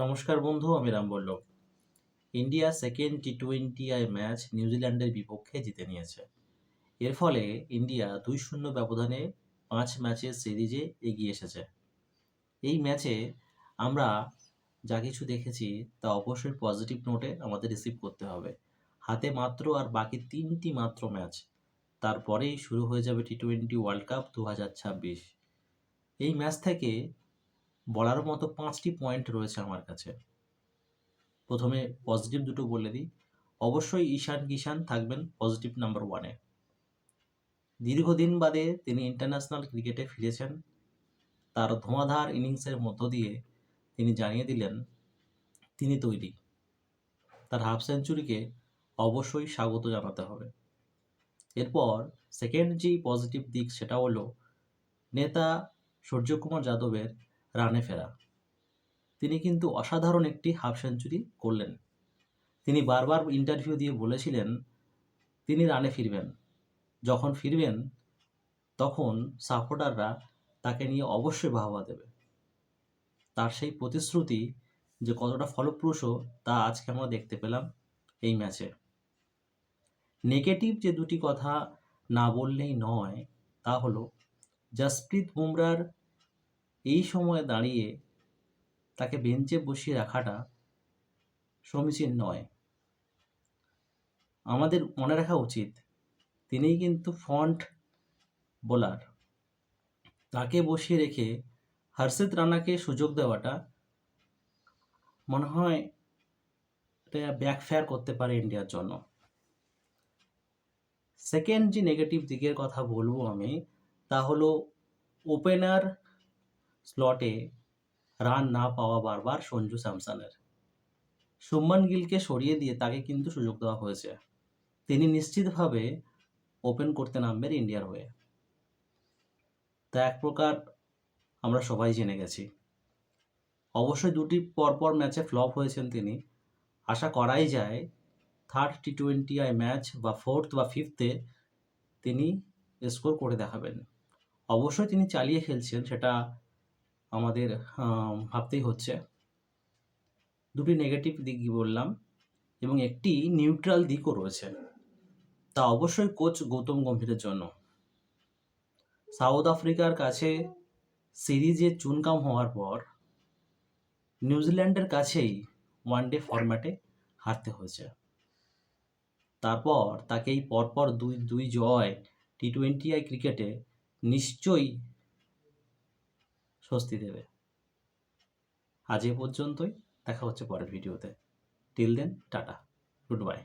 নমস্কার বন্ধু, আমি রাম বল্লভ। ইন্ডিয়া সেকেন্ড টি-20 ম্যাচ নিউজিল্যান্ডের বিপক্ষে জিতে নিয়েছে। এর ফলে ইন্ডিয়া 2-0 ব্যবধানে 5 ম্যাচের সিরিজে এগিয়ে এসেছে। এই ম্যাচে আমরা যা কিছু দেখেছি তা অবশ্যই পজিটিভ নোটে আমাদের রিসিভ করতে হবে। হাতে মাত্র আর বাকি 3টি মাত্র ম্যাচ, তারপরেই শুরু হয়ে যাবে টি-20 ওয়ার্ল্ড কাপ 2026। এই ম্যাচ থেকে বলার মতো 5টি পয়েন্ট রয়েছে আমার কাছে। প্রথমে পজিটিভ দুটো বলে দিই। অবশ্যই ঈশান কিষান থাকবেন পজিটিভ নাম্বার 1-এ। দীর্ঘদিন বাদে তিনি ইন্টারন্যাশনাল ক্রিকেটে ফিরেছেন। তার ধোঁয়াধার ইনিংসের মধ্য দিয়ে তিনি জানিয়ে দিলেন তিনি তৈরি। তার হাফ সেঞ্চুরিকে অবশ্যই স্বাগত জানাতে হবে। এরপর সেকেন্ড যে পজিটিভ দিক সেটা হলো নেতা সূর্যকুমার যাদবের রানে ফেরা। তিনি কিন্তু অসাধারণ একটি হাফ সেঞ্চুরি করলেন। তিনি বারবার ইন্টারভিউ দিয়ে বলেছিলেন তিনি রানে ফিরবেন। যখন ফিরবেন তখন সাপোর্টাররা তাকে নিয়ে অবশ্যই বাহবা দেবে। তার সেই প্রতিশ্রুতি যে কতটা ফলপ্রসূ তা আজকে আমরা দেখতে পেলাম এই ম্যাচে। নেগেটিভ যে দুটি কথা না বললেই নয় তা হলো জসপ্রীত বুমরার এই সময়ে দাঁড়িয়ে তাকে বেঞ্চে বসিয়ে রাখাটা সমীচীন নয়। আমাদের মনে রাখা উচিত তিনিই কিন্তু ফ্রন্ট বোলার। তাকে বসিয়ে রেখে হর্ষিত রানাকে সুযোগ দেওয়াটা মনে হয় এটা ব্যাকফায়ার করতে পারে ইন্ডিয়ার জন্য। সেকেন্ড যে নেগেটিভ দিকের কথা বলবো আমি তা হলো ওপেনার স্লটে রান না পাওয়া বারবার সঞ্জু স্যামসনের। শুভমান গিলকে সরিয়ে দিয়ে তাকে কিন্তু সুযোগ দেওয়া হয়েছে। তিনি নিশ্চিতভাবে ওপেন করতে নামবেন ইন্ডিয়ার হয়ে। তা এক প্রকার আমরা সবাই জেনে গেছি। অবশ্যই দুটি পরপর ম্যাচে ফ্লপ হয়েছেন তিনি। আশা করাই যায় থার্ড টি-20 ম্যাচ বা ফোর্থ বা ফিফথে তিনি স্কোর করে দেখাবেন। অবশ্যই তিনি চালিয়ে খেলছেন, সেটা আমাদের ভাবতেই হচ্ছে। দুটি নেগেটিভ দিক বললাম এবং একটি নিউট্রাল দিকও রয়েছে, তা অবশ্যই কোচ গৌতম গম্ভীরের জন্য। সাউথ আফ্রিকার কাছে সিরিজে চুনকাম হওয়ার পর নিউজিল্যান্ডের কাছেই ওয়ানডে ফরম্যাটে হারতে হয়েছে। তারপর তাকে এই পরপর দুই জয় টি-20 ক্রিকেটে নিশ্চয়ই স্বস্তি দেবে। আজ এ পর্যন্তই, দেখা হচ্ছে পরের ভিডিওতে। Till then, tata, good bye.